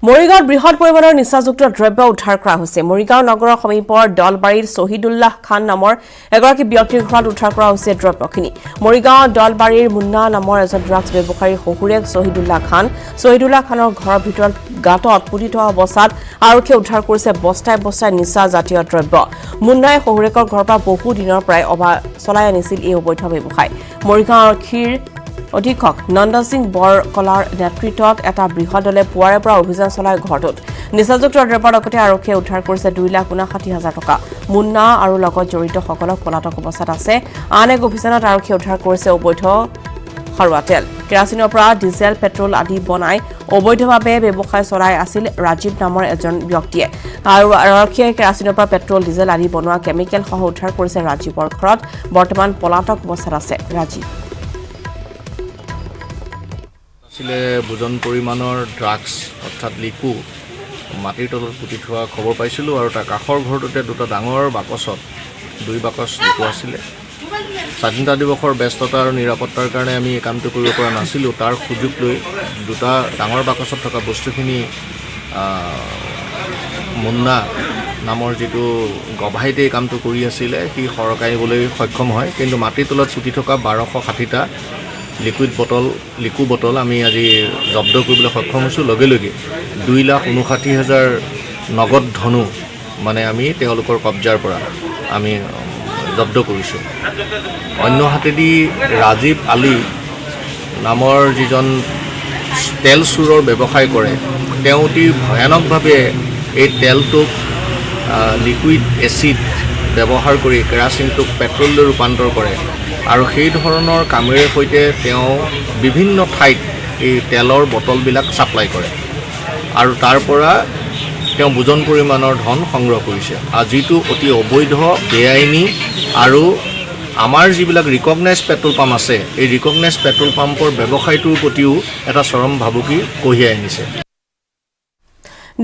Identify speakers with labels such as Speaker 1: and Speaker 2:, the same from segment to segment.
Speaker 1: মৰিগাঁৱত বৃহৎ পৰিমাণৰ নিচাযুক্ত দ্ৰব্য উদ্ধাৰ কৰা হৈছে। মৰিগাঁও নগৰৰ সমীপৰ দলবাৰীৰ শহীদুল্লাহ খান নামৰ এগৰাকী ব্যক্তিৰ ঘৰত উদ্ধাৰ কৰা হৈছে দ্ৰব্যখিনি। মৰিগাঁও দলবাৰীৰ মুন্না নামৰ এজন ড্ৰাগছ ব্যৱসায়ীৰ শহুৰেক শহীদুল্লাহ খানৰ ঘৰৰ ভিতৰত গাঁতত পুতি থোৱা অৱস্থাত আৰক্ষীয়ে উদ্ধাৰ কৰিছে বস্তাই বস্তাই নিচা জাতীয় দ্ৰব্য। মুন্নাই শহুৰেকৰ ঘৰৰ পৰা বহু দিনৰ পৰাই চলাই আনিছিল এই অবৈধ ব্যৱসায়। মৰিগাঁও আৰক্ষীৰ অধীক্ষক নন্দ সিং বৰকলাৰ নেতৃত্বত এটা বৃহৎ দলে পুৱাৰে পৰা অভিযান চলাই ঘৰটোত নিচাযুক্ত দ্ৰব্যৰ লগতে আৰক্ষীয়ে উদ্ধাৰ কৰিছে 2,59,000 টকা। মুন্না আৰু লগত জড়িতসকলক পলাতক অৱস্থাত আছে। আন এক অভিযানত আৰক্ষীয়ে উদ্ধাৰ কৰিছে অবৈধ খাৰুৱা তেল, কেৰাচিনৰ পৰা ডিজেল, পেট্ৰল আদি বনাই অবৈধভাৱে ব্যৱসায় চলাই আছিল ৰাজীৱ নামৰ এজন ব্যক্তিয়ে। আৰু আৰক্ষীয়ে কেৰাচিনৰ পৰা পেট্ৰল, ডিজেল আদি বনোৱা কেমিকেল সহ উদ্ধাৰ কৰিছে ৰাজীৱৰ ঘৰত। বৰ্তমান পলাতক অৱস্থাত আছে ৰাজীৱ।
Speaker 2: বুজন পৰিমাণৰ ড্ৰাগছ অৰ্থাৎ লিকু মাটিৰ তলত পুতি থোৱা খবৰ পাইছিলোঁ আৰু তাৰ কাষৰ ঘৰটোতে দুটা ডাঙৰ বাকচত 2 বাকচ লিকু আছিলে। স্বাধীনতা দিৱসৰ ব্যস্ততা আৰু নিৰাপত্তাৰ কাৰণে আমি এই কামটো কৰিব পৰা নাছিলোঁ। তাৰ সুযোগ লৈ দুটা ডাঙৰ বাকচত থকা বস্তুখিনি মুন্না নামৰ যিটো গভাইতে এই কামটো কৰি আছিলে সি সৰকাইবলৈ সক্ষম হয়। কিন্তু মাটিৰ তলত পুতি থকা 1260টা লিকু বটল আমি আজি জব্দ কৰিবলৈ সক্ষম হৈছোঁ। লগে লগে 2,59,000 নগদ ধনু মানে আমি তেওঁলোকৰ কব্জাৰ পৰা আমি জব্দ কৰিছোঁ। অন্য হাতেদি ৰাজীৱ আলী নামৰ যিজন তেল চুৰৰ ব্যৱসায় কৰে, তেওঁ অতি ভয়ানকভাৱে এই তেলটোক লিকুইড এচিড ব্যৱহাৰ কৰি কেৰাচিনটোক পেট্ৰললৈ ৰূপান্তৰ কৰে আৰু সেই ধৰণৰ কামেৰে সৈতে তেওঁ বিভিন্ন ঠাইত এই তেলৰ বটলবিলাক ছাপ্লাই কৰে আৰু তাৰ পৰা তেওঁ বুজন পৰিমাণৰ ধন সংগ্ৰহ কৰিছে। যিটো অতি অবৈধ, বেআইনী আৰু আমাৰ যিবিলাক ৰিকগনাইজ পেট্ৰল পাম্প আছে, এই ৰিকগনাইজ পেট্ৰল পাম্পৰ ব্যৱসায়টোৰ প্ৰতিও এটা চৰম ভাবুকি কঢ়িয়াই আনিছে।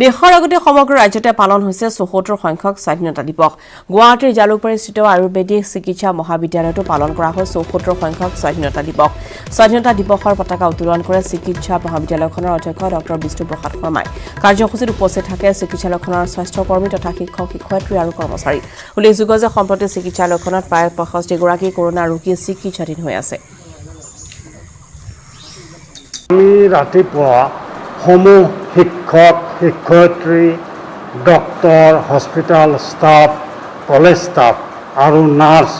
Speaker 1: দেশৰ লগতে সমগ্ৰ ৰাজ্যতে পালন হৈছে ৭৪ সংখ্যক স্বাধীনতা দিৱস। গুৱাহাটীৰ জালুকবাৰীস্থিত আয়ুৰ্বেদিক চিকিৎসা মহাবিদ্যালয়তো পালন কৰা হয় ৭৪ সংখ্যক স্বাধীনতা দিৱস। স্বাধীনতা দিৱসৰ পতাকা উত্তোলন কৰে চিকিৎসা মহাবিদ্যালয়খনৰ অধ্যক্ষ ডক্টৰ বিষ্ণুপ্ৰসাদ শৰ্মাই। কাৰ্যসূচীত উপস্থিত থাকে চিকিৎসালয়খনৰ স্বাস্থ্যকৰ্মী তথা শিক্ষক, শিক্ষয়িত্ৰী আৰু কৰ্মচাৰী। উল্লেখযোগ্য যে সম্প্ৰতি চিকিৎসালয়খনত প্ৰায় 65গৰাকী কৰোনা ৰোগী চিকিৎসাধীন হৈ আছে।
Speaker 3: আমি ৰাতিপুৱা সমূহ শিক্ষক, শিক্ষয়িত্ৰী, doctor, hospital staff, college staff আৰু নাৰ্ছ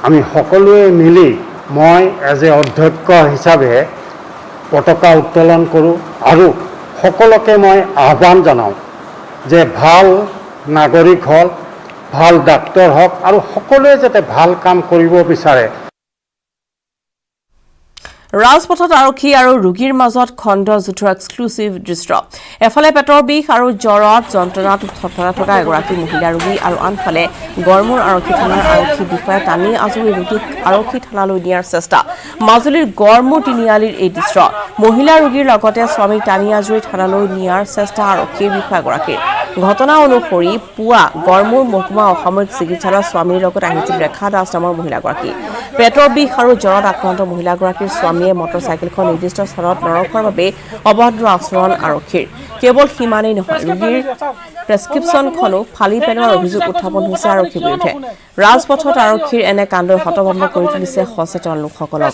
Speaker 3: আমি সকলোৱে মিলি মই এজ এ অধ্যক্ষ হিচাপে পতাকা উত্তোলন কৰোঁ আৰু সকলোকে মই আহ্বান জনাওঁ যে ভাল নাগৰিক হওক, ভাল ডাক্তৰ হওক আৰু সকলোৱে যাতে ভাল কাম কৰিব বিচাৰে।
Speaker 1: ৰাজপথত আৰক্ষী আৰু ৰোগীৰ মাজত খণ্ড যুদ্ধৰ এক্সক্লুচিভ দৃশ্য। এফালে পেটৰ বিষ আৰু জ্বৰত যন্ত্ৰণাত থকা এগৰাকী মহিলা ৰোগী আৰু আনফালে গড়মূৰ আৰক্ষী থানাৰ আৰক্ষী বিষয়া টানি আজুৰি ৰোগীক আৰক্ষী থানালৈ নিয়াৰ চেষ্টা। মাজুলীৰ গড়মূৰ তিনিআলিৰ এই দৃশ্য। মহিলা ৰোগীৰ লগতে স্বামীক টানি আজুৰি থানালৈ নিয়াৰ চেষ্টা আৰক্ষীৰ বিষয়াগৰাকীৰ। ঘটনা অনুসৰি পুৱা গড়মূৰ মহকুমা অসামৰিক চিকিৎসালয়ত স্বামীৰ লগত আহিছিল ৰেখা দাস নামৰ মহিলাগৰাকী। পেটৰ বিষ আৰু জ্বৰত আক্ৰান্ত মহিলাগৰাকীৰ স্বামীয়ে মটৰচাইকেলখন নিৰ্দিষ্ট স্থানত নৰখাৰ বাবে অভদ্ৰ আচৰণ আৰক্ষীৰ। কেৱল সিমানেই নহয়, ৰোগীৰ প্ৰেছক্ৰিপশ্যনখনো ফালি পেলোৱাৰ অভিযোগ উত্থাপন হৈছে আৰক্ষীৰ বিৰুদ্ধে। ৰাজপথত আৰক্ষীৰ এনে কাণ্ডই হতভম্ব কৰি তুলিছে সচেতন লোকসকলক।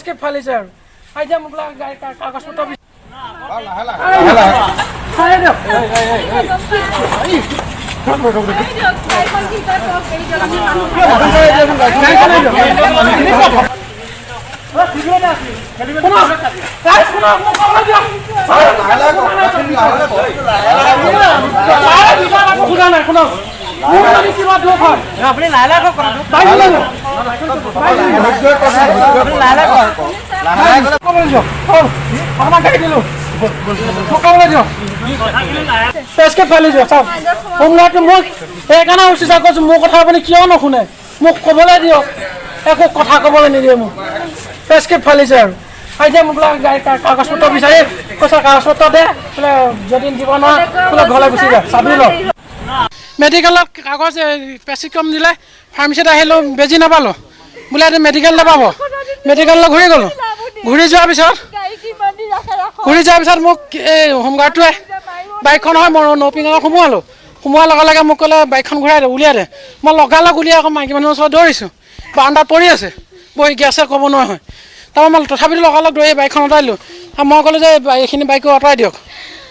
Speaker 4: মোৰ কথা আপুনি কিয় নুশুনে? মোক ক'বলৈ দিয়ক, একো কথা ক'বলৈ নিদিয়ে মোক। প্ৰেছক্ৰিপ্ট ফালিছে আৰু এতিয়া মোক কাগজ পত্ৰ বিচাৰি কৈছে কাগজ পত্ৰ দে, বোলে যদি দিব নোৱাৰে বোলে ঘৰলৈ গুচি যায়, চাবি ল। মেডিকেলত কাগজ প্ৰেছক্ৰিপশ্যন দিলে, ফাৰ্মাচীত আহিলোঁ, বেজি নাপালোঁ, বোলে মেডিকেল নাপাব। মেডিকেললৈ ঘূৰি গ'লোঁ। ঘূৰি যোৱাৰ পিছত মোক এই হোমগাৰ্ডটোৱে বাইকখন হয় মই নৌপিঙত সোমোৱাৰ লগে লগে মোক ক'লে বাইকখন ঘূৰাই দে উলিয়াই দে মই লগালগ উলিয়াই আকৌ মাইকী মানুহৰ ওচৰত দৌৰিছোঁ বাৰান্দাত পৰি আছে বহি গেছে ক'ব নোৱাৰা হয় তাৰপৰা মই তথাপিতো লগালগ দৌৰি বাইকখন আঁতৰাই দিলোঁ আৰু মই ক'লোঁ যে এইখিনি বাইকো আঁতৰাই দিয়ক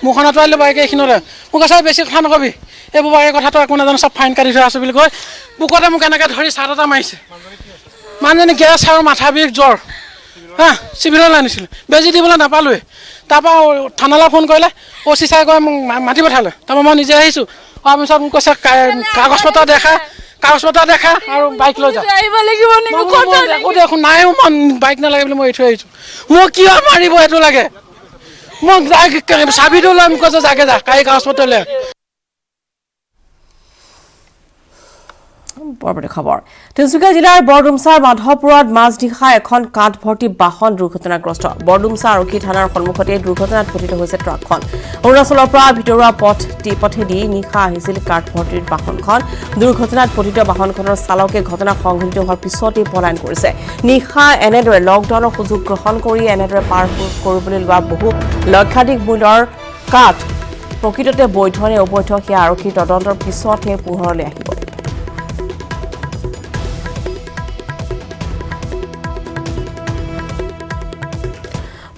Speaker 4: মোৰখন আঁতৰাই দিলোঁ বাইকে এইখিনিতে মোক কৈছে বেছি কথা নকবি এইবোৰ বাইকে কথাটো একো নাজানো চব ফাইন কাটি থোৱা আছে বুলি কৈ বুকতে মোক এনেকৈ ধৰি চাট এটা মাৰিছে মানুহজনী গেছ আৰু মাথা বিষ জ্বৰ হা চিভিললৈ আনিছিলোঁ বেজি দিবলৈ নাপালোৱে তাৰপৰা থানালৈ ফোন কৰিলে অচি চাই গৈ মোক মাতি পঠালে তাৰপৰা মই নিজে আহিছোঁ অহাৰ পিছত মোক কৈছে কাগজ পত্ৰ দেখা আৰু বাইক লৈ যা একো দেখোন নাই মই বাইক নালাগে বুলি মই এৰি থৈ আহিছোঁ মোক কিয় মাৰিব সেইটো লাগে মোক চাবিটো লৈ মোক কৈছে যাগে যা গাড়ী কাগজ পত্ৰ লৈ
Speaker 1: পৰৱৰ্তী খবৰ তিনিচুকীয়া জিলাৰ বৰডুমচাৰ মাধৱপুৰত মাজনিশা এখন কাঠ ভৰ্তি বাহন দুৰ্ঘটনাগ্ৰস্ত বৰডুমচা আৰক্ষী থানাৰ সন্মুখতে দুৰ্ঘটনাত পতিত হৈছে ট্ৰাকখন অৰুণাচলৰ পৰা ভিতৰুৱা পথেদি নিশা আহিছিল কাঠ ভৰ্তিৰ বাহনখন দুৰ্ঘটনাত পতিত বাহনখনৰ চালকে ঘটনা সংঘটিত হোৱাৰ পিছতেই পলায়ন কৰিছে নিশা এনেদৰে লকডাউনৰ সুযোগ গ্ৰহণ কৰি এনেদৰে পাৰ কৰিবলৈ লোৱা বহু লক্ষাধিক মূল্যৰ কাঠ প্ৰকৃততে বৈধ নে অবৈধ সেয়া আৰক্ষীৰ তদন্তৰ পিছতহে পোহৰলৈ আহিব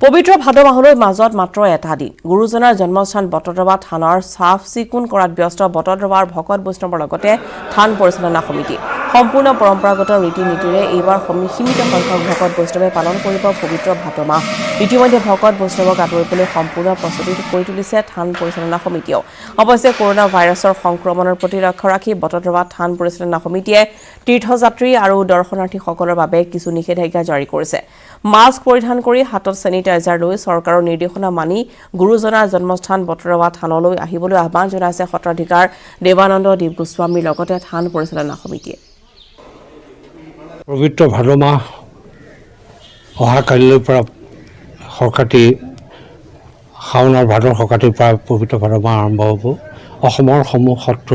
Speaker 1: পবিত্ৰ ভাদ মাহলৈ মাজত মাত্ৰ এটা দিন গুৰুজনাৰ জন্মস্থান বটদ্ৰৱা থানৰ চাফ চিকুণ কৰাত ব্যস্ত বটদ্ৰৱাৰ ভকত বৈষ্ণৱৰ লগতে থান পৰিচালনা সমিতি সম্পূৰ্ণ পৰম্পৰাগত ৰীতি নীতিৰে এইবাৰ সীমিত সংখ্যক ভকত বৈষ্ণৱে পালন কৰিব পবিত্ৰ ভাদ মাহ ইতিমধ্যে ভকত বৈষ্ণৱক আদৰিবলৈ সম্পূৰ্ণ প্ৰস্তুতি কৰি তুলিছে থান পৰিচালনা সমিতিয়েও অৱশ্যে কৰোনা ভাইৰাছৰ সংক্ৰমণৰ প্ৰতি লক্ষ্য ৰাখি বটদ্ৰৱা থান পৰিচালনা সমিতিয়ে তীৰ্থযাত্ৰী আৰু দৰ্শনাৰ্থীসকলৰ বাবে কিছু নিষেধাজ্ঞা জাৰি কৰিছে মাস্ক পৰিধান কৰি হাতত চেনিটাইজাৰ লৈ চৰকাৰৰ নিৰ্দেশনা মানি গুৰুজনাৰ জন্মস্থান বটদ্ৰৱা থানলৈ আহিবলৈ আহ্বান জনাইছে সত্ৰাধিকাৰ দেৱানন্দ দেৱ গোস্বামীৰ লগতে থান পৰিচালনা সমিতিয়ে
Speaker 5: পবিত্ৰ ভাদ মাহ অহাকালিলৈ পৰা সংক্ৰান্তি শাওণৰ ভাদৰ সংক্ৰান্তিৰ পৰা পবিত্ৰ ভাদ মাহ আৰম্ভ হ'ব অসমৰ সমূহ সত্ৰ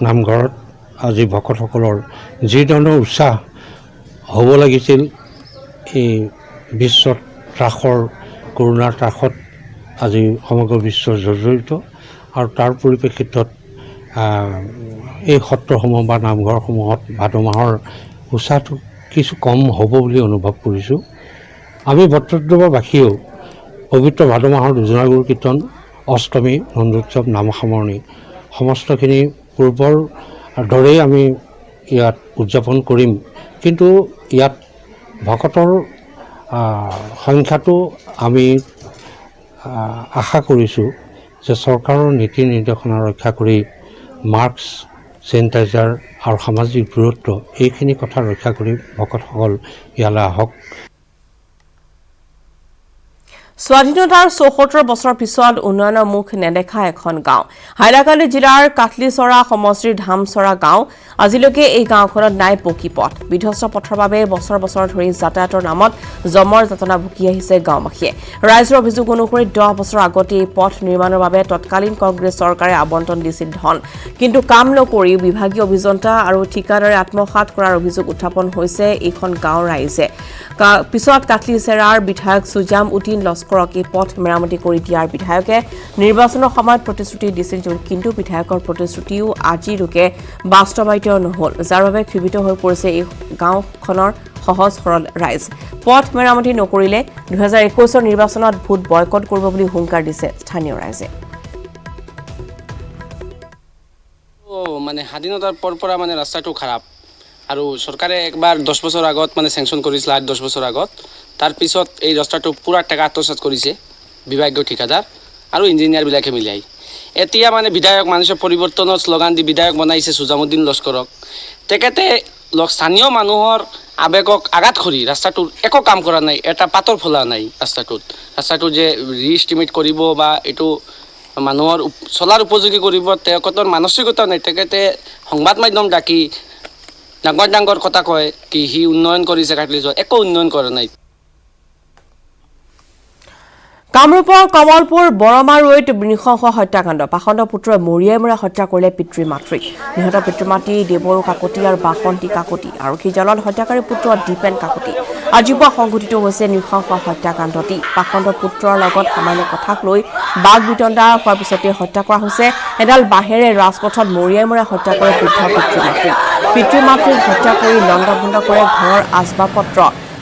Speaker 5: নামঘৰত আজি ভকতসকলৰ যি ধৰণৰ উৎসাহ হ'ব লাগিছিল এই বিশ্ব ত্ৰাসৰ কৰোণাৰ ত্ৰাসত আজি সমগ্ৰ বিশ্ব জৰ্জৰিত আৰু তাৰ পৰিপ্ৰেক্ষিতত এই সত্ৰসমূহ বা নামঘৰসমূহত ভাদ মাহৰ উৎসাহটো কিছু কম হ'ব বুলি অনুভৱ কৰিছোঁ আমি বটদ্ৰৱাবাসীয়েও পবিত্ৰ ভাদ মাহৰ দুজনা গুৰু কীৰ্তন অষ্টমী নন্দোৎসৱ নাম সামৰণি সমস্তখিনি পূৰ্বৰ দৰেই আমি ইয়াত উদযাপন কৰিম কিন্তু ইয়াত ভকতৰ সংখ্যাটো আমি আশা কৰিছোঁ যে চৰকাৰৰ নীতি নিৰ্দেশনা ৰক্ষা কৰি মাস্ক চেনিটাইজাৰ আৰু সামাজিক দূৰত্ব এইখিনি কথা ৰক্ষা কৰি ভকতসকল ইয়ালৈ আহক
Speaker 1: স্বাধীনতাৰ ৭৪ বছৰ পিছত উন্নয়নৰ মুখ নেদেখা এখন গাঁও হাইলাকান্দি জিলাৰ কাটলিচৰা সমষ্টিৰ ধামচৰা গাঁও আজিলৈকে এই গাঁওখনত নাই পকী পথ বিধ্বস্ত পথৰ বাবে বছৰ বছৰ ধৰি যাতায়াতৰ নামত জমৰ যাতনা ভুগি আহিছে গাঁওবাসীয়ে ৰাইজৰ অভিযোগ অনুসৰি 10 বছৰ আগতে এই পথ নিৰ্মাণৰ বাবে তৎকালীন কংগ্ৰেছ চৰকাৰে আবণ্টন দিছিল ধন কিন্তু কাম নকৰি বিভাগীয় অভিযন্তা আৰু ঠিকাদাৰে আত্মসাৎ কৰাৰ অভিযোগ উত্থাপন হৈছে এইখন গাঁৱৰ ৰাইজে পিছত কাটলিচেৰাৰ বিধায়ক সুজাম উদ্দিন লস্কৰক এই পথ মেৰামতি কৰি দিয়াৰ বিধায়কে নিৰ্বাচনৰ সময়ত প্ৰতিশ্ৰুতি দিছিল কিন্তু বিধায়কৰ প্ৰতিশ্ৰুতিও আজিলৈকে বাস্তৱায়িত নহল যাৰ বাবে ক্ষোভিত হৈ পৰিছে এই গাঁওখনৰ সহজ সৰল ৰাইজ পথ মেৰামতি নকৰিলে 2021 নিৰ্বাচনত ভোট বয়কট কৰিব বুলি হুংকাৰ দিছে স্থানীয় ৰাইজে
Speaker 6: মানে স্বাধীনতাৰ পৰা মানে ৰাস্তাটো খাৰাপ আৰু চৰকাৰে একবাৰ 10 বছৰ আগত মানে চেংচন কৰিছিল 10 বছৰ আগত তাৰ পিছত এই ৰাস্তাটো পুৰা টাকা আত্মসাৎ কৰিছে বিভাগীয় ঠিকাদাৰ আৰু ইঞ্জিনিয়াৰবিলাকে মিলাই এতিয়া মানে বিধায়ক মানুষৰ পৰিৱৰ্তনৰ শ্লোগান দি বিধায়ক বনাইছে সুজামুদ্দিন লস্কৰক তেখেতে স্থানীয় মানুহৰ আবেগক আঘাত কৰি ৰাস্তাটোৰ একো কাম কৰা নাই এটা পাতৰ ফলা নাই ৰাস্তাটো যে ৰিএষ্টিমেট কৰিব বা এইটো মানুহৰ চলাৰ উপযোগী কৰিব তেখেতৰ মানসিকতা নাই তেখেতে সংবাদ মাধ্যম ডাকি ডাঙৰ কথা কয় কি সি উন্নয়ন কৰিছে কাটলিচৰ একো উন্নয়ন কৰা নাই
Speaker 1: কামৰূপৰ কমলপুৰ বৰমাৰৈত নৃশংস হত্যাকাণ্ড পাখণ্ড পুত্ৰই মৰিয়াই হত্যা কৰিলে পিতৃ মাতৃক নিহত পিতৃ মাতৃ দেৱৰু কাকতি আৰু বাসন্তী কাকতি আৰক্ষী জালত হত্যাকাৰী পুত্ৰ দীপেন কাকতি আজি পুৱা সংঘটিত হৈছে নৃশংস হত্যাকাণ্ডটি পাখণ্ড পুত্ৰৰ লগত সামান্য কথাক লৈ বাঘ বিতণ্ডা হোৱাৰ পিছতে হত্যা কৰা হৈছে এডাল বাঁহেৰে ৰাজপথত মৰিয়াই হত্যা কৰে বৃদ্ধ পিতৃ মাতৃক হত্যা কৰি লণ্ডভণ্ড কৰে ঘৰৰ আচবাব পত্ৰ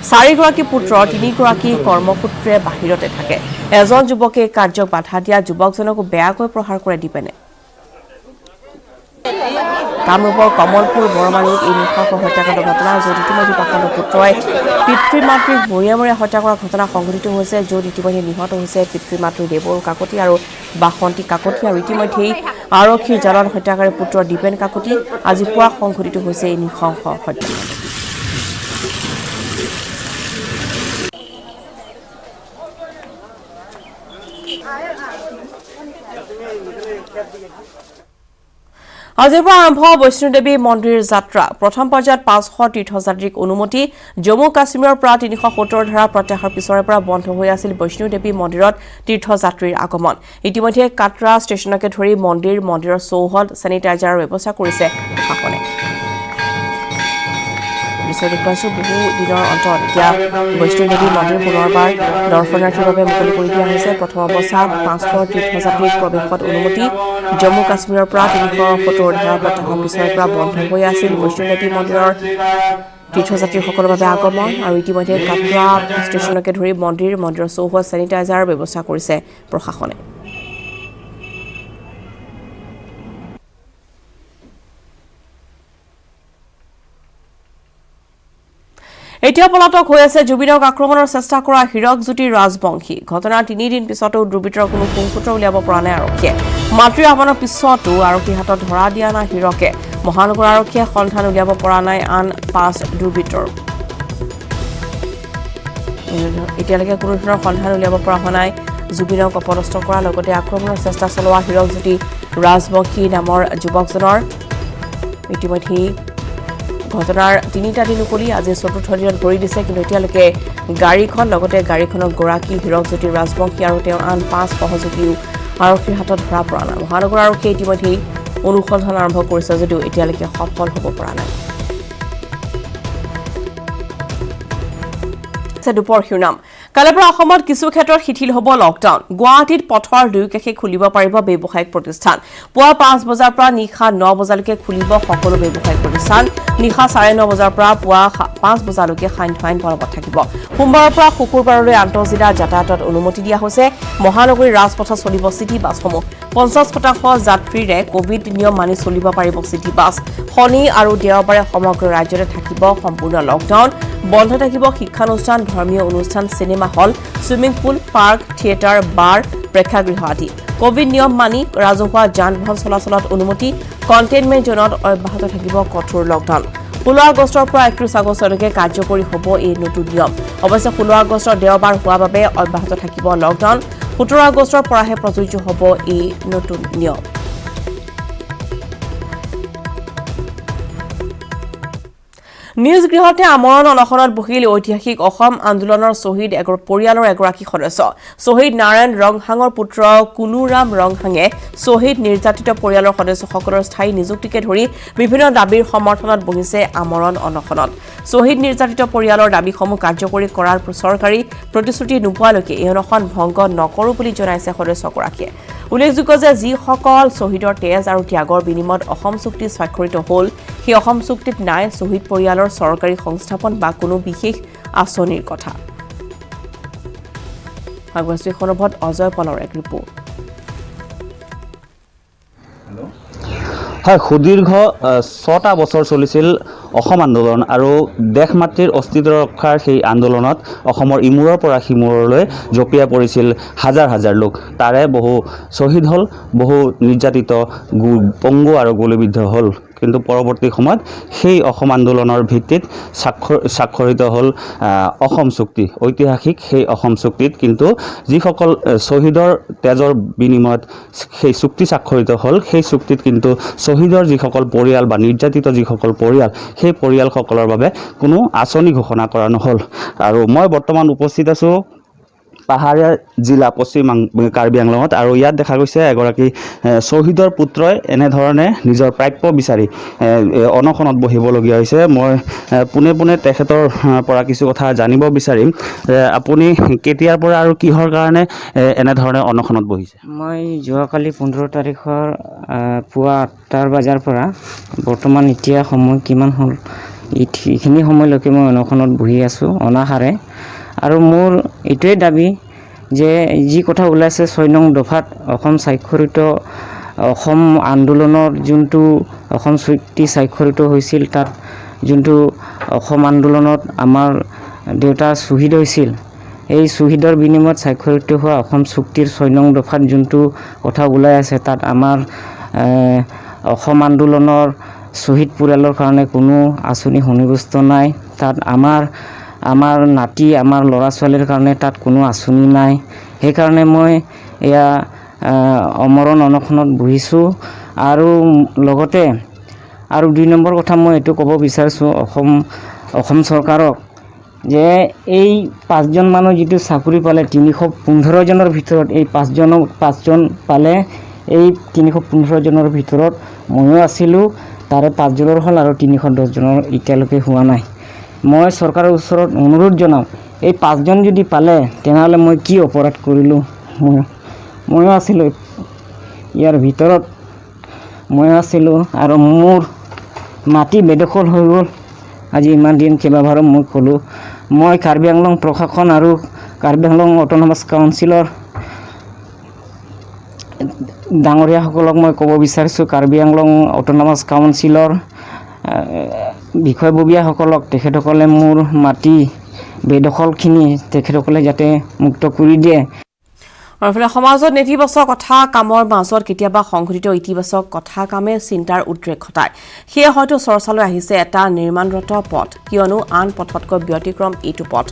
Speaker 1: 4 গৰাকী পুত্ৰ 3 গৰাকী কৰ্মসূত্ৰে বাহিৰতে থাকে এজন যুৱকে কাৰ্যক বাধা দিয়া যুৱকজনক বেয়াকৈ প্ৰহাৰ কৰে দীপেনে কামৰূপৰ কমলপুৰ বৰমাৰীত এই নৃশংস হত্যাকাণ্ড ঘটনা য'ত ইতিমধ্যে পাখণ্ড পুত্ৰই পিতৃ মাতৃক মৰিয়াই হত্যা কৰাৰ ঘটনা সংঘটিত হৈছে য'ত ইতিমধ্যে নিহত হৈছে পিতৃ মাতৃ দেৱৰু কাকতি আৰু বাসন্তী কাকতি আৰু ইতিমধ্যেই আৰক্ষীৰ জালত হত্যাকাৰী পুত্ৰ দীপেন কাকতি আজি পুৱা সংঘটিত হৈছে এই নৃশংস হত্যাকাণ্ড আজিৰ পৰা আৰম্ভ বৈষ্ণোদেৱী মন্দিৰ যাত্ৰা প্ৰথম পৰ্যায়ত 500 তীৰ্থযাত্ৰীক অনুমতি জম্মু কাশ্মীৰৰ পৰা 370 ধাৰা প্ৰত্যাহাৰ পিছৰে পৰা বন্ধ হৈ আছিল বৈষ্ণোদেৱী মন্দিৰত তীৰ্থযাত্ৰীৰ আগমন ইতিমধ্যে কাটৰা ষ্টেচনকে ধৰি মন্দিৰৰ চৌহদ চেনিটাইজাৰৰ ব্যৱস্থা কৰিছে প্ৰশাসনে বহু দিনৰ অন্তত এতিয়া বৈষ্ণোদেৱী মন্দিৰ পুনৰবাৰ দৰ্শনাৰ্থীৰ বাবে মুকলি কৰি দিয়া হৈছে প্ৰথম অৱস্থাত 500 তীৰ্থযাত্ৰীৰ প্ৰৱেশত অনুমতি জম্মু কাশ্মীৰৰ পৰা 370 ধাৰা প্ৰত্যাহাৰ পিছৰে পৰা বন্ধ হৈ আছিল বৈষ্ণোদেৱী মন্দিৰৰ তীৰ্থযাত্ৰীসকলৰ বাবে আগমন আৰু ইতিমধ্যে কাটৰা ষ্টেচনকে ধৰি মন্দিৰৰ চৌহদ চেনিটাইজাৰৰ ব্যৱস্থা কৰিছে প্ৰশাসনে এতিয়া পলাতক হৈ আছে জুবিনক আক্ৰমণৰ চেষ্টা কৰা হীৰকজ্যোতি ৰাজবংশী ঘটনাৰ 3 দিন পিছতো দুৰ্বৃত্তৰ কোনো সুসূত্ৰ উলিয়াব পৰা নাই আৰক্ষীয়ে মাতৃৰ আহ্বানৰ পিছতো আৰক্ষীৰ হাতত ধৰা দিয়া নাই হীৰকে মহানগৰ আৰক্ষীয়ে সন্ধান উলিয়াব পৰা নাই আন 5 দুৰ্বৃত্তৰ এতিয়ালৈকে কোনো ধৰণৰ সন্ধান উলিয়াব পৰা হোৱা নাই জুবিনক অপদস্থ কৰাৰ লগতে আক্ৰমণৰ চেষ্টা চলোৱা হীৰকজ্যোতি ৰাজবংশী নামৰ যুৱকজনৰ ইতিমধ্যে ঘটনাৰ 3টা দিন উকলি আজি চতুৰ্থ দিনত ভৰি দিছে কিন্তু এতিয়ালৈকে গাড়ীখন লগতে গাড়ীখনৰ গৰাকী হীৰকজ্যোতি ৰাজবংশী আৰু তেওঁৰ আন 5 সহযোগীও আৰক্ষীৰ হাতত ধৰা পৰা নাই মহানগৰ আৰক্ষীয়ে ইতিমধ্যে অনুসন্ধান আৰম্ভ কৰিছে যদিও এতিয়ালৈকে সফল হ'ব পৰা নাই দুপৰ শিৰোনাম কাইলৈৰ পৰা অসমত কিছু ক্ষেত্ৰত শিথিল হ'ব লকডাউন গুৱাহাটীত পথৰ দুয়োকাষে খুলিব পাৰিব ব্যৱসায়িক প্ৰতিষ্ঠান পুৱা 5 বজাৰ পৰা নিশা 9 বজালৈকে খুলিব সকলো ব্যৱসায়িক প্ৰতিষ্ঠান নিশা 9:30 বজাৰ পৰা পুৱা 5 বজালৈকে সান্ধ্য আইন বলবৎ থাকিব সোমবাৰৰ পৰা শুকুৰবাৰলৈ আন্তঃজিলা যাতায়াতত অনুমতি দিয়া হৈছে মহানগৰীৰ ৰাজপথত চলিব চিটি বাছসমূহ 50% যাত্ৰীৰে কোভিড নিয়ম মানি চলিব পাৰিব চিটি বাছ শনি আৰু দেওবাৰে সমগ্ৰ ৰাজ্যতে থাকিব সম্পূৰ্ণ লকডাউন বন্ধ থাকিব শিক্ষানুষ্ঠান ধৰ্মীয় অনুষ্ঠান cinema hall swimming pool park theatre bar প্ৰেক্ষাগৃহ আদি কোভিড নিয়ম মানি ৰাজহুৱা যান-বাহন চলাচলত অনুমতি কণ্টেইনমেণ্ট জোনত অব্যাহত থাকিব কঠোৰ লকডাউন 16 আগষ্টৰ পৰা 31 আগষ্টলৈকে কাৰ্যকৰী হ'ব এই নতুন নিয়ম অৱশ্যে 16 আগষ্টৰ দেওবাৰ হোৱাৰ বাবে অব্যাহত থাকিব লকডাউন 17 আগষ্টৰ পৰাহে প্ৰযোজ্য হ'ব এই নতুন নিয়ম নিউজ গৃহতে আমৰণ অনশনত বহিল ঐতিহাসিক অসম আন্দোলনৰ শহীদ পৰিয়ালৰ এগৰাকী সদস্য শহীদ নাৰায়ণ ৰংহাঙৰ পুত্ৰ কুনুৰাম ৰংহাঙে শহীদ নিৰ্যাতিত পৰিয়ালৰ সদস্যসকলৰ স্থায়ী নিযুক্তিকে ধৰি বিভিন্ন দাবীৰ সমৰ্থনত বহিছে আমৰণ অনশনত শহীদ নিৰ্যাতিত পৰিয়ালৰ দাবীসমূহ কাৰ্যকৰী কৰাৰ চৰকাৰী প্ৰতিশ্ৰুতি নোপোৱালৈকে এই অনশন ভংগ নকৰো বুলি জনাইছে সদস্যগৰাকীয়ে উল্লেখযোগ্য যে যিসকল শহীদৰ তেজ আৰু ত্যাগৰ বিনিময়ত অসম চুক্তি স্বাক্ষৰিত হ'ল সেই অসম চুক্তিত নাই শহীদ পৰিয়ালৰ চৰকাৰী সংস্থাপন বা কোনো বিশেষ আঁচনিৰ কথা আগস্তি খনবত অজয় পলৰ এক ৰিপৰ্ট
Speaker 7: হয় সুদীৰ্ঘ 6টা বছৰ চলিছিল অসম আন্দোলন আৰু দেশ মাতৃৰ অস্তিত্ব ৰক্ষাৰ সেই আন্দোলনত অসমৰ ইমূৰৰ পৰা সিমূৰলৈ জপিয়াই পৰিছিল হাজাৰ হাজাৰ লোক তাৰে বহু শ্বহীদ হ'ল বহু নিৰ্যাতিত পংগু আৰু গুলিবিদ্ধ হ'ল কিন্তু পৰৱৰ্তী সময়ত সেই অসম আন্দোলনৰ ভিত্তিত স্বাক্ষৰিত হ'ল অসম চুক্তি ঐতিহাসিক সেই অসম চুক্তিত কিন্তু যিসকল শ্বহীদৰ তেজৰ বিনিময়ত সেই চুক্তি স্বাক্ষৰিত হ'ল সেই চুক্তিত কিন্তু শ্বহীদৰ যিসকল পৰিয়াল বা নিৰ্যাতিত যিসকল পৰিয়াল সেই পৰিয়ালসকলৰ বাবে কোনো আঁচনি ঘোষণা কৰা নহ'ল আৰু মই বৰ্তমান উপস্থিত আছোঁ পাহাৰীয়া জিলা পশ্চিম কাৰ্বি আংলঙত। আৰু ইয়াত দেখা গৈছে এগৰাকী শ্বহীদৰ পুত্ৰই এনেধৰণে নিজৰ প্ৰাপ্য বিচাৰি অনশনত বহিবলগীয়া হৈছে। মই পোনে পোনে তেখেতৰ পৰা কিছু কথা জানিব বিচাৰিম। আপুনি কেতিয়াৰ পৰা আৰু কিহৰ কাৰণে এনেধৰণে অনশনত বহিছে?
Speaker 8: মই যোৱাকালি 15 তাৰিখৰ পুৱা 8টা বজাৰ পৰা বৰ্তমান এতিয়া সময় কিমান হ'ল এইখিনি সময়লৈকে মই অনশনত বহি আছোঁ অনাহাৰে। আৰু মোৰ এইটোৱে দাবী যে যি কথা ওলাইছে 6 নং দফাত অসম স্বাক্ষৰিত অসম আন্দোলনৰ যোনটো অসম চুক্তি স্বাক্ষৰিত হৈছিল, তাত যোনটো অসম আন্দোলনত আমাৰ দেউতা শ্বহীদ হৈছিল, এই শ্বহীদৰ বিনিময়ত স্বাক্ষৰিত হোৱা অসম চুক্তিৰ 6 নং দফাত যোনটো কথা ওলাই আছে, তাত আমাৰ অসম আন্দোলনৰ শ্বহীদ পৰিয়ালৰ কাৰণে কোনো আঁচনি সন্নিৱিষ্ট নাই। তাত আমাৰ নাতি আমাৰ ল'ৰা ছোৱালীৰ কাৰণে তাত কোনো আঁচনি নাই। সেইকাৰণে মই এয়া অমৰণ অনশনত বহিছোঁ। আৰু লগতে আৰু 2 নম্বৰ কথা মই এইটো ক'ব বিচাৰিছোঁ অসম চৰকাৰক যে এই 5জন মানুহ যিটো চাকৰি পালে 315 জনৰ ভিতৰত এই 5জন পালে। এই 315 জনৰ ভিতৰত ময়ো আছিলোঁ। তাৰে 5 জনৰ হ'ল আৰু 310 জনৰ এতিয়ালৈকে হোৱা নাই। মই চৰকাৰৰ ওচৰত অনুৰোধ জনাওঁ, এই 5জন যদি পালে তেনেহ'লে মই কি অপৰাধ কৰিলোঁ? ময়ো আছিলোঁ ইয়াৰ ভিতৰত, ময়ো আছিলোঁ। আৰু মোৰ মাটি বেদখল হৈ গ'ল আজি ইমান দিন কেইবাবাৰো মই ক'লোঁ। মই কাৰ্বি আংলং প্ৰশাসন আৰু কাৰ্বি আংলং অট'নমাছ কাউন্সিলৰ ডাঙৰীয়াসকলক মই ক'ব বিচাৰিছোঁ, কাৰ্বি আংলং অট'নমাছ কাউন্সিলৰ বিষয়ববীয়াসকলক তেখেতসকলে মোৰ মাটি বেদখলখিনি তেখেতসকলে যাতে মুক্ত কৰি দিয়ে।
Speaker 1: আৰু ইফালে সমাজত নেতিবাচক কথা কামৰ মাজত কেতিয়াবা সংঘটিত ইতিবাচক কথা কামে চিন্তাৰ উদ্ৰেক ঘটায়। সেয়ে হয়তো চৰ্চালৈ আহিছে এটা নিৰ্মাণৰত পথ, কিয়নো আন পথতকৈ ব্যতিক্ৰম এইটো পথ।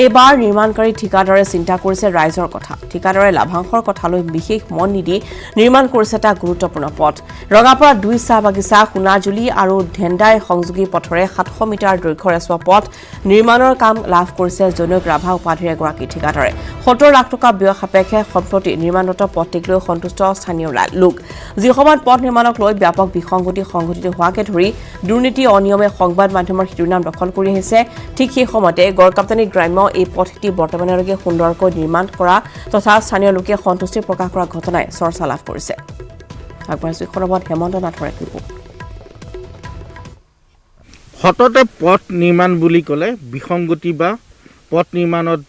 Speaker 1: এইবাৰ নিৰ্মাণকাৰী ঠিকাদাৰে চিন্তা কৰিছে ৰাইজৰ কথা। ঠিকাদাৰে লাভাংশৰ কথালৈ বিশেষ মন নিদি নিৰ্মাণ কৰিছে এটা গুৰুত্বপূৰ্ণ পথ। ৰঙাপাৰা 2 চাহ বাগিচা, সোণাজুলি আৰু ঢেণ্ডাই সংযোগী পথৰে 700 মিটাৰ দৈৰ্ঘ্যৰ এছোৱা পথ নিৰ্মাণৰ কাম লাভ কৰিছে জনৈক ৰাভা উপাধিৰ এগৰাকী ঠিকাদাৰে। 70 লাখ টকা ব্যয় সাপেক্ষে সম্প্ৰতি নিৰ্মাণৰত পথটিক লৈ সন্তুষ্ট স্থানীয় লোক। যি সময়ত পথ নিৰ্মাণক লৈ ব্যাপক বিসংগতি সংঘটিত হোৱাকে ধৰি দুৰ্নীতি অনিয়মে সংবাদ মাধ্যমৰ শিৰোনাম দখল কৰি আহিছে, ঠিক সেই সময়তে গড়কাপ্তানী গ্ৰাম্য এই পথটি বৰ্তমানলৈকে সুন্দৰকৈ নিৰ্মাণ কৰা তথা স্থানীয় লোকে সন্তুষ্টি প্ৰকাশ কৰা ঘটনাই চৰ্চা লাভ কৰিছে। আগবাঢ়িছোঁ খবৰত হেমন্ত নাথৰ এক ৰিপৰ্ট।
Speaker 9: সততে পথ নিৰ্মাণ বুলি ক'লে বিসংগতি বা পথ নিৰ্মাণত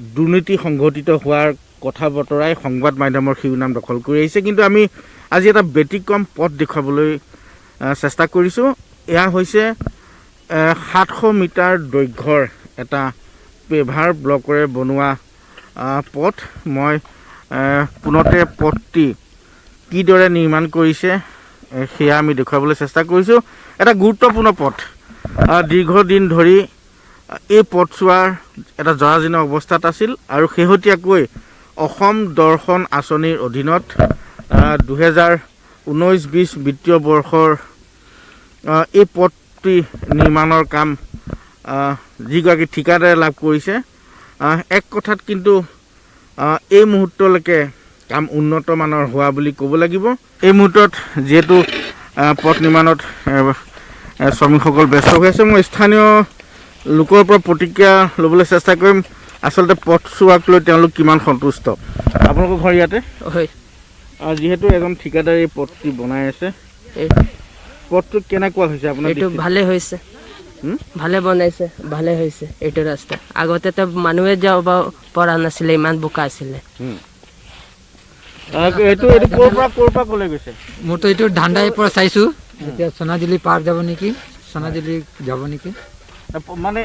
Speaker 9: দুৰ্নীতি সংঘটিত হোৱাৰ কথা বতৰাই সংবাদ মাধ্যমৰ শিৰোনাম দখল কৰি আহিছে। কিন্তু আমি আজি এটা ব্যতিক্ৰম পথ দেখুৱাবলৈ চেষ্টা কৰিছোঁ। এয়া হৈছে 700 মিটাৰ দৈৰ্ঘ্যৰ এটা পেভাৰ ব্লকেৰে বনোৱা পথ। মই পোনতে পথটি কিদৰে নিৰ্মাণ কৰিছে সেয়া আমি দেখুৱাবলৈ চেষ্টা কৰিছোঁ। এটা গুৰুত্বপূৰ্ণ পথ, দীৰ্ঘদিন ধৰি এই পথছোৱাৰ এটা জৰাজীৰ্ণ অৱস্থাত আছিল আৰু শেহতীয়াকৈ অসম দৰ্শন আঁচনিৰ অধীনত 2019-20 বিত্তীয় বৰ্ষৰ এই পথটি নিৰ্মাণৰ কাম যিগৰাকী ঠিকাদাৰে লাভ কৰিছে। এক কথাত কিন্তু এই মুহূৰ্তলৈকে কাম উন্নত মানৰ হোৱা বুলি ক'ব লাগিব। এই মুহূৰ্তত যিহেতু পথ নিৰ্মাণত শ্ৰমিকসকল ব্যস্ত হৈ আছে, মই স্থানীয় লোকৰ পৰা প্ৰতিক্ৰিয়া ল'বলৈ চেষ্টা কৰিম। আচলতে পথছোৱাক লৈ তেওঁলোক কিমান সন্তুষ্ট। আপোনালোকৰ ঘৰ ইয়াতে
Speaker 10: হয়।
Speaker 9: যিহেতু এজন ঠিকাদাৰে এই পথটি বনাই আছে, পথটো কেনেকুৱা হৈছে আপোনাৰ?
Speaker 10: এইটো ভালে হৈছে, ভালে বনাইছে, ভালে হৈছে এইটো ৰাস্তা। আগতেতো মানুহে যাব পৰা নাছিলে, ইমান বোকা আছিলে।
Speaker 9: এইটো ক'ৰ পৰা ক'লৈ গৈছে?
Speaker 11: মোৰতো এইটো ধান্দাইৰ পৰা চাইছোঁ, এতিয়া সোনাজুলি পাৰ যাব নেকি, সোনাজুলি যাব নেকি।
Speaker 9: মানে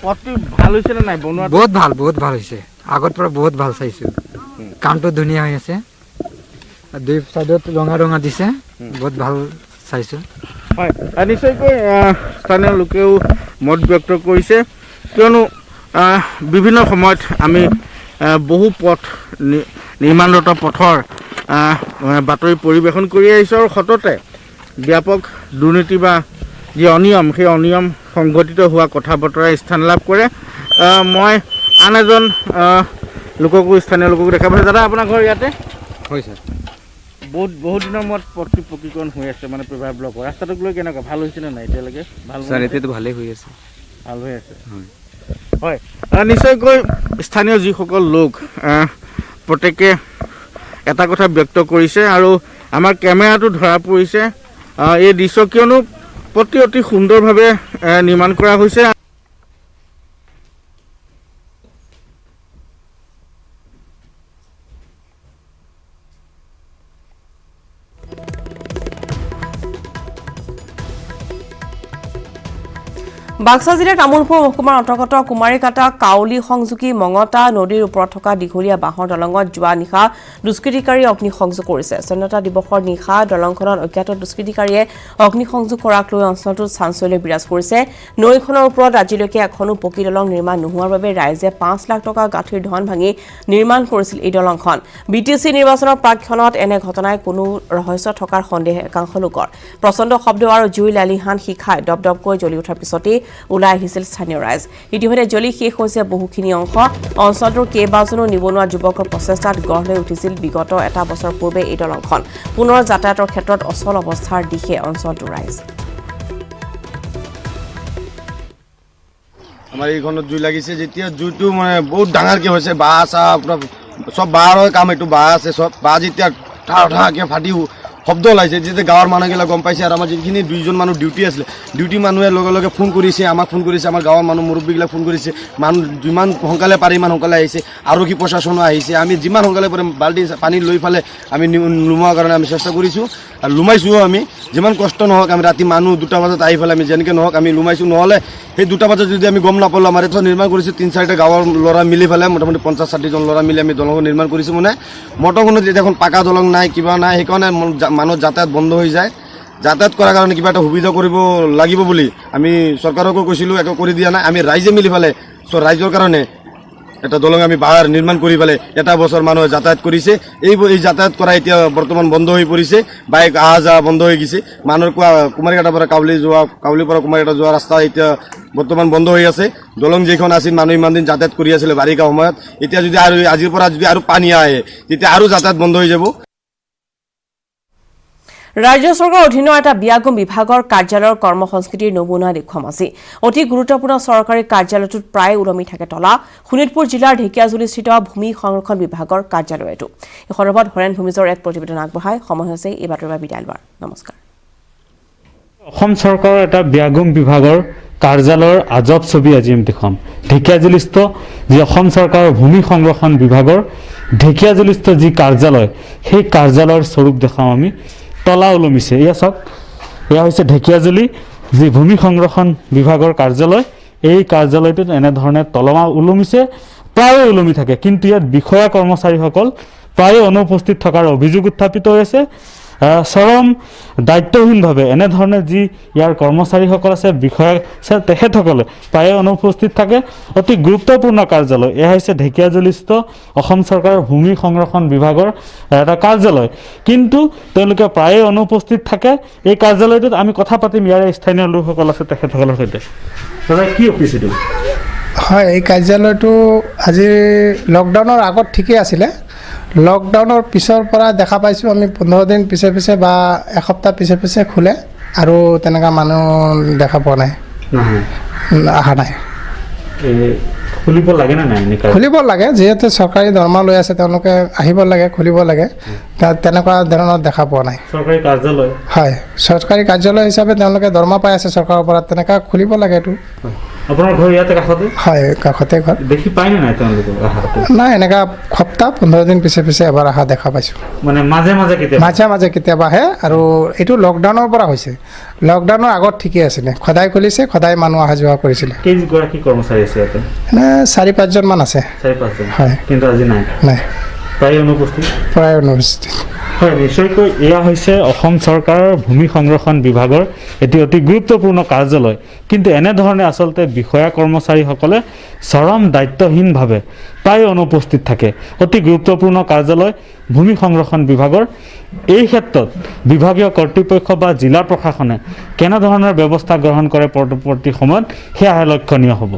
Speaker 9: পথটো ভাল হৈছে নে নাই বনোৱা?
Speaker 11: বহুত ভাল হৈছে, আগৰ পৰা বহুত ভাল চাইছোঁ। কামটো ধুনীয়া হৈ আছে, 2 চাইডত ৰঙা দিছে, বহুত ভাল চাইছোঁ।
Speaker 9: হয়, নিশ্চয়কৈ স্থানীয় লোকেও মত ব্যক্ত কৰিছে, কিয়নো বিভিন্ন সময়ত আমি বহু পথ নিৰ্মাণৰত পথৰ বাতৰি পৰিৱেশন কৰি আহিছোঁ আৰু সততে ব্যাপক দুৰ্নীতি বা যি অনিয়ম, সেই অনিয়ম সংঘটিত হোৱা কথা বতৰাই স্থান লাভ কৰে। মই আন এজন লোককো স্থানীয় লোককো দেখা পাইছে। দাদা আপোনাৰ ঘৰ ইয়াতে?
Speaker 11: হয় ছাৰ।
Speaker 9: বহুত দিনৰ মূৰত পকীকৰণ হৈ আছে মানে প্ৰিভাৰ ব্লকৰ ৰাস্তাটোক লৈ কেনেকুৱা ভাল হৈছেনে নাই এতিয়ালৈকে? ভাল
Speaker 11: ছাৰ এতিয়াতো ভালেই হৈ আছে।
Speaker 9: ভাল হৈ আছে হয়। নিশ্চয়কৈ স্থানীয় যিসকল লোক প্ৰত্যেকে এটা কথা ব্যক্ত কৰিছে আৰু আমাৰ কেমেৰাটো ধৰা পৰিছে এই দৃশ্য, কিয়নো অতি সুন্দৰভাৱে নিৰ্মাণ কৰা হৈছে।
Speaker 1: বাক্সা জিলাৰ তামোলপুৰ মহকুমাৰ অন্তৰ্গত কুমাৰীকাটা কাউলী সংযোগী মঙতা নদীৰ ওপৰত থকা দীঘলীয়া বাঁহৰ দলঙত যোৱা নিশা দুষ্কৃতিকাৰী অগ্নিসংযোগ কৰিছে। স্বাধীনতা দিৱসৰ নিশা দলংখনত অজ্ঞাত দুষ্কৃতিকাৰীয়ে অগ্নিসংযোগ কৰাক লৈ অঞ্চলটোত চাঞ্চল্য বিৰাজ কৰিছে। নৈখনৰ ওপৰত আজিলৈকে এখনো পকী দলং নিৰ্মাণ নোহোৱাৰ বাবে ৰাইজে ৫ লাখ টকা গাঁঠিৰ ধন ভাঙি নিৰ্মাণ কৰিছিল এই দলংখন। বিটিচি নিৰ্বাচনৰ প্ৰাকক্ষণত এনে ঘটনাই কোনো ৰহস্য থকাৰ সন্দেহ একাংশ লোকৰ। প্ৰচণ্ড শব্দ আৰু জুই লালিহান শিখাই দপদপকৈ জ্বলি উঠাৰ পিছতেই ওলাই আহিছিল স্থানীয় ৰাইজ। ইতিমধ্যে জ্বলি শেষ হৈছে বহুখিনি অংশ। অঞ্চলটোৰ কেইবাজনো নিবনুৱা যুৱকৰ প্ৰচেষ্টাত গঢ় লৈ উঠিছিল বিগত এটা বছৰ পূৰ্বে এই দলংখন। পুনৰ যাতায়াতৰ ক্ষেত্ৰত অচল অৱস্থাৰ দিশে অঞ্চলটোৰ ৰাইজ।
Speaker 12: আমাৰ এইখনত জুই লাগিছে, যেতিয়া জুইটো মানে বহুত ডাঙৰকৈ হৈছে, বাঁহ চাহ পুৰা চব বাঁহৰ কাম, এইটো বাঁহ আছে চব বাঁহ যেতিয়া ঠাকে ফাটি শব্দ ওলাইছে, যেতিয়া গাঁৱৰ মানুহবিলাক গম পাইছে আৰু আমাৰ যিখিনি 2জন মানুহ ডিউটি আছিলে, ডিউটি মানুহে লগে লগে ফোন কৰিছে, আমাক ফোন কৰিছে, আমাৰ গাঁৱৰ মানুহ মুৰব্বীবিলাক ফোন কৰিছে, মানুহ যিমান সোনকালে পাৰে ইমান সোনকালে আহিছে, আৰক্ষী প্ৰশাসনো আহিছে। আমি যিমান সোনকালে পাৰে বাল্টি পানী লৈ পেলাই আমি লোমোৱাৰ কাৰণে আমি চেষ্টা কৰিছোঁ আৰু লোমাইছোঁ। আমি যিমান কষ্ট নহওক আমি ৰাতি মানুহ 2টা বজাত আহি পেলাই আমি যেনেকৈ নহওক আমি লোমাইছোঁ। নহ'লে সেই 2টা বজাত যদি আমি গম নাপালোঁ, আমাৰ এইটো নিৰ্মাণ কৰিছোঁ 3-4টা গাঁৱৰ ল'ৰা মিলি পেলাই, মোটামুটি 50-60জন ল'ৰা মিলি আমি দলংখন নিৰ্মাণ কৰিছোঁ। মানে মটৰখনত যেতিয়া এখন পাকা দলং নাই, কিবা নাই, সেইকাৰণে মানুহ যাতায়াত বন্ধ হৈ যায়। যাতায়াত কৰাৰ কাৰণে কিবা এটা সুবিধা কৰিব লাগিব বুলি আমি চৰকাৰকো কৈছিলোঁ, একো কৰি দিয়া নাই। আমি ৰাইজে মিলি পেলাই ৰাইজৰ কাৰণে এটা দলং আমি বাঁহৰ নিৰ্মাণ কৰি পেলাই এটা বছৰ মানুহে যাতায়াত কৰিছে। এই যাতায়াত কৰা এতিয়া বৰ্তমান বন্ধ হৈ পৰিছে, বাইক অহা যোৱা বন্ধ হৈ গৈছে। মানুহৰ কুমাৰীকাটাৰ পৰা কাউলীৰ পৰা কুমাৰীকাটা যোৱা ৰাস্তা এতিয়া বৰ্তমান বন্ধ হৈ আছে। দলং যিখন আছিল মানুহ ইমান দিন যাতায়াত কৰি আছিলে বাৰিষা সময়ত, এতিয়া যদি আৰু আজিৰ পৰা যদি আৰু পানী আহে তেতিয়া আৰু যাতায়াত বন্ধ হৈ যাব।
Speaker 1: ৰাজ্য চৰকাৰৰ অধীনৰ এটা বিয়াগম বিভাগৰ কাৰ্যালয়ৰ কৰ্মসংস্কৃতিৰ নমুনা দেখুৱাম আজি। অতি গুৰুত্বপূৰ্ণ চৰকাৰী কাৰ্যালয়টোত প্ৰায় ওলমি থাকে তলা। শোণিতপুৰ জিলাৰ ঢেকিয়াজুলিস্থিত ভূমি সংৰক্ষণ বিভাগৰ কাৰ্যালয়টো। এই সন্দৰ্ভত হৰেণ ভূমিজৰ এক প্ৰতিবেদন আগবঢ়াই সময় হৈছে এই বাতৰিৰ বাবে বিদায় লোৱাৰ। নমস্কাৰ।
Speaker 13: অসম চৰকাৰৰ এটা বিয়াগম বিভাগৰ কাৰ্যালয়ৰ আজব ছবি আজি আমি দেখুৱাম। ঢেকিয়াজুলিস্থ যি অসম চৰকাৰৰ ভূমি সংৰক্ষণ বিভাগৰ ঢেকিয়াজুলিস্থ যি কাৰ্যালয়, সেই কাৰ্যালয়ৰ স্বৰূপ দেখাম আমি। তলা ওলমিছে, এয়া চাওক, এয়া হৈছে ঢেকিয়াজুলি যি ভূমি সংৰক্ষণ বিভাগৰ কাৰ্যালয়। এই কাৰ্যালয়টোত এনেধৰণে তলা ওলমিছে, প্ৰায়ে ওলমি থাকে, কিন্তু ইয়াত বিষয়া কৰ্মচাৰীসকল প্ৰায়ে অনুপস্থিত থকাৰ অভিযোগ উত্থাপিত হৈ আছে। চৰম দায়িত্বহীনভাৱে এনেধৰণে যি ইয়াৰ কৰ্মচাৰীসকল আছে, বিষয়া আছে, তেখেতসকলে প্ৰায়ে অনুপস্থিত থাকে। অতি গুৰুত্বপূৰ্ণ কাৰ্যালয় এয়া হৈছে ঢেকিয়াজুলিস্থ অসম চৰকাৰৰ ভূমি সংৰক্ষণ বিভাগৰ এটা কাৰ্যালয়, কিন্তু তেওঁলোকে প্ৰায়ে অনুপস্থিত থাকে। এই কাৰ্যালয়টোত আমি কথা পাতিম, ইয়াৰে স্থানীয় লোকসকল আছে তেখেতসকলৰ সৈতে। দাদা, কি অফিচ এইটো?
Speaker 14: হয়, এই কাৰ্যালয়টো আজি লকডাউনৰ আগত ঠিকেই আছিলে। লকডাউনৰ পিছৰ পৰা দেখা পাইছোঁ আমি 15 দিন পিছে পিছে বা এসপ্তাহ পিছে পিছে খোলে আৰু তেনেকুৱা মানুহ দেখা পোৱা নাই, অহা নাই।
Speaker 13: খুলিব লাগে নে নাই?
Speaker 14: খুলিব লাগে, যিহেতু চৰকাৰী দৰমহা লৈ আছে, তেওঁলোকে আহিব লাগে, খুলিব লাগে। তেনেকুৱা ধৰণৰ দেখা পোৱা নাই।
Speaker 13: চৰকাৰী কাৰ্যালয়, হয়,
Speaker 14: চৰকাৰী কাৰ্যালয় হিচাপে তেওঁলোকে দৰমহা পাই আছে চৰকাৰৰ পৰা, তেনেকুৱা খুলিব লাগে এইটো।
Speaker 13: আপোনাৰ ঘৰ ইয়াতে কাষতে?
Speaker 14: হয়, কাষতে ঘৰ।
Speaker 13: দেখি পায়নে নাই তেওঁলোকে অহাটো?
Speaker 14: নাই, এনেকুৱা সপ্তাহ 15 দিন পিছে পিছে এবাৰ অহা দেখা পাইছোঁ।
Speaker 13: মানে মাজে মাজে কেতিয়াবা
Speaker 14: আহে। আৰু এইটো লকডাউনৰ পৰা হৈছে, লকডাউনৰ আগত ঠিকেই আছিলে, সদায় খুলিছে, সদায় মানুহ অহা যোৱা কৰিছিলে।
Speaker 13: কেইগৰাকী কৰ্মচাৰী আছে ইয়াতে?
Speaker 14: এনে 4-5জন মান আছে।
Speaker 13: 4-5জন,
Speaker 14: হয়,
Speaker 13: কিন্তু আজি নাই। প্ৰায় অনুপস্থিত। হয়, নিশ্চয়কৈ এয়া হৈছে অসম চৰকাৰৰ ভূমি সংৰক্ষণ বিভাগৰ এটি অতি গুৰুত্বপূৰ্ণ কাৰ্যালয়, কিন্তু এনেধৰণে আচলতে বিষয়া কৰ্মচাৰীসকলে চৰম দায়িত্বহীনভাৱে প্ৰায় অনুপস্থিত থাকে। অতি গুৰুত্বপূৰ্ণ কাৰ্যালয় ভূমি সংৰক্ষণ বিভাগৰ। এই ক্ষেত্ৰত বিভাগীয় কৰ্তৃপক্ষ বা জিলা প্ৰশাসনে কেনেধৰণৰ ব্যৱস্থা গ্ৰহণ কৰে পৰৱৰ্তী সময়ত, সেয়াহে লক্ষণীয় হ'ব।